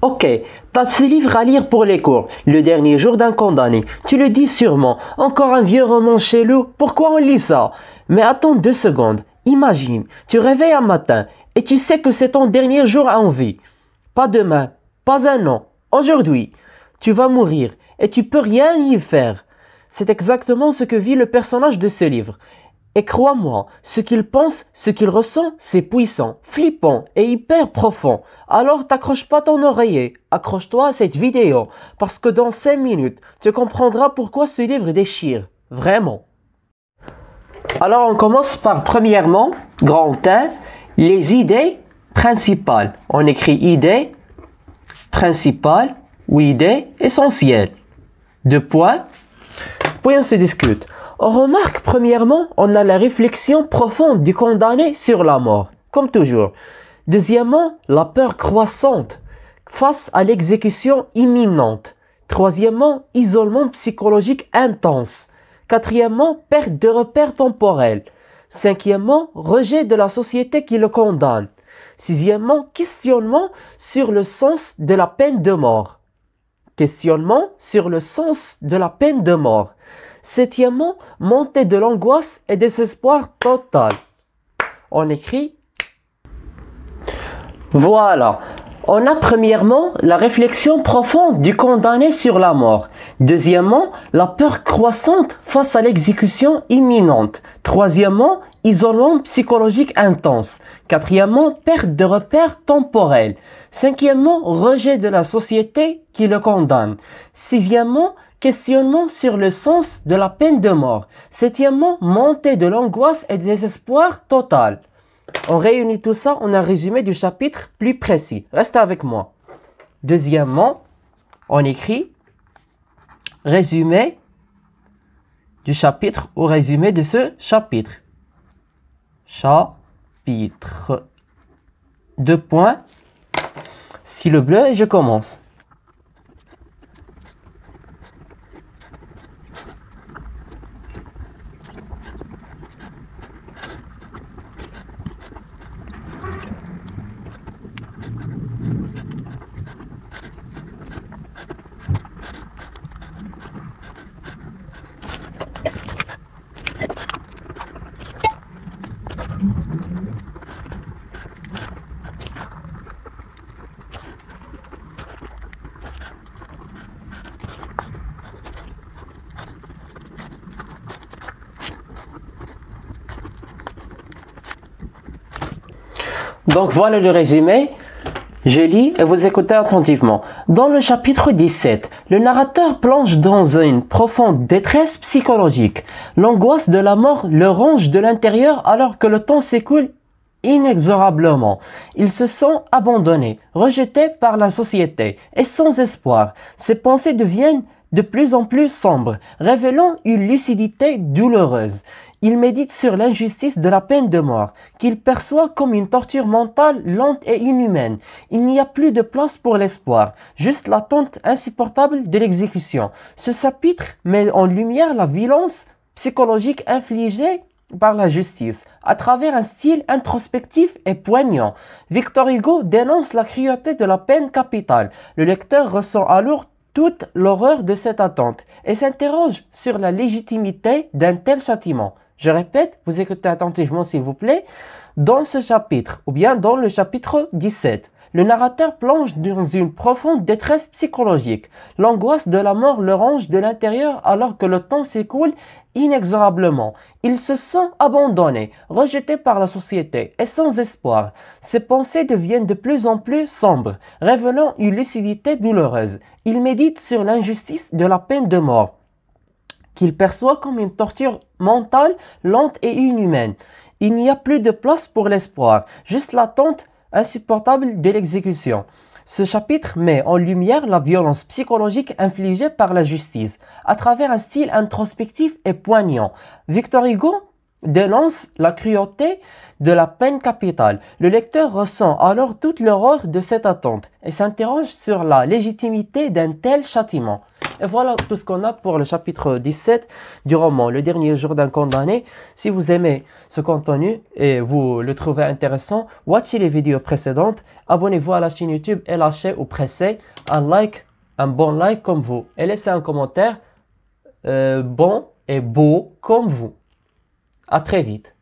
Ok, t'as ce livre à lire pour les cours, le dernier jour d'un condamné. Tu le dis sûrement, encore un vieux roman chelou, pourquoi on lit ça? Mais attends 2 secondes, imagine, tu réveilles un matin et tu sais que c'est ton dernier jour en vie. Pas demain, pas un an, aujourd'hui. Tu vas mourir et tu peux rien y faire. C'est exactement ce que vit le personnage de ce livre. Et crois-moi, ce qu'il pense, ce qu'il ressent, c'est puissant, flippant et hyper profond. Alors t'accroches pas ton oreiller, accroche-toi à cette vidéo, parce que dans 5 minutes, tu comprendras pourquoi ce livre déchire. Vraiment. Alors on commence par premièrement, grand 1, les idées principales. On écrit idées principales ou idées essentielles. 2 points. Puis on se discute. On remarque premièrement, on a la réflexion profonde du condamné sur la mort, comme toujours. Deuxièmement, la peur croissante face à l'exécution imminente. Troisièmement, isolement psychologique intense. Quatrièmement, perte de repères temporels. Cinquièmement, rejet de la société qui le condamne. Sixièmement, questionnement sur le sens de la peine de mort. Questionnement sur le sens de la peine de mort. Septièmement, montée de l'angoisse et désespoir total. On écrit. Voilà. On a premièrement la réflexion profonde du condamné sur la mort. Deuxièmement, la peur croissante face à l'exécution imminente. Troisièmement, isolement psychologique intense. Quatrièmement, perte de repères temporels. Cinquièmement, rejet de la société qui le condamne. Sixièmement, questionnement sur le sens de la peine de mort. Septièmement, montée de l'angoisse et désespoir total. On réunit tout ça, on a un résumé du chapitre plus précis. Reste avec moi. Deuxièmement, on écrit résumé du chapitre ou résumé de ce chapitre. Chapitre. 2 points. Stylo bleu et je commence. Donc voilà le résumé. Je lis et vous écoutez attentivement. Dans le chapitre 17, le narrateur plonge dans une profonde détresse psychologique. L'angoisse de la mort le ronge de l'intérieur alors que le temps s'écoule inexorablement. Il se sent abandonné, rejeté par la société et sans espoir. Ses pensées deviennent de plus en plus sombres, révélant une lucidité douloureuse. Il médite sur l'injustice de la peine de mort, qu'il perçoit comme une torture mentale lente et inhumaine. Il n'y a plus de place pour l'espoir, juste l'attente insupportable de l'exécution. Ce chapitre met en lumière la violence psychologique infligée par la justice, à travers un style introspectif et poignant. Victor Hugo dénonce la cruauté de la peine capitale. Le lecteur ressent alors toute l'horreur de cette attente et s'interroge sur la légitimité d'un tel châtiment. Je répète, vous écoutez attentivement s'il vous plaît. Dans ce chapitre, ou bien dans le chapitre 17, le narrateur plonge dans une profonde détresse psychologique. L'angoisse de la mort le ronge de l'intérieur alors que le temps s'écoule inexorablement. Il se sent abandonné, rejeté par la société et sans espoir. Ses pensées deviennent de plus en plus sombres, révélant une lucidité douloureuse. Il médite sur l'injustice de la peine de mort, qu'il perçoit comme une torture mentale lente et inhumaine. Il n'y a plus de place pour l'espoir, juste l'attente insupportable de l'exécution. Ce chapitre met en lumière la violence psychologique infligée par la justice, à travers un style introspectif et poignant. Victor Hugo dénonce la cruauté de la peine capitale. Le lecteur ressent alors toute l'horreur de cette attente et s'interroge sur la légitimité d'un tel châtiment. Et voilà tout ce qu'on a pour le chapitre 17 du roman, Le dernier jour d'un condamné. Si vous aimez ce contenu et vous le trouvez intéressant, watchez les vidéos précédentes, abonnez-vous à la chaîne YouTube et lâchez ou pressez un like, un bon like comme vous. Et laissez un commentaire bon et beau comme vous. À très vite.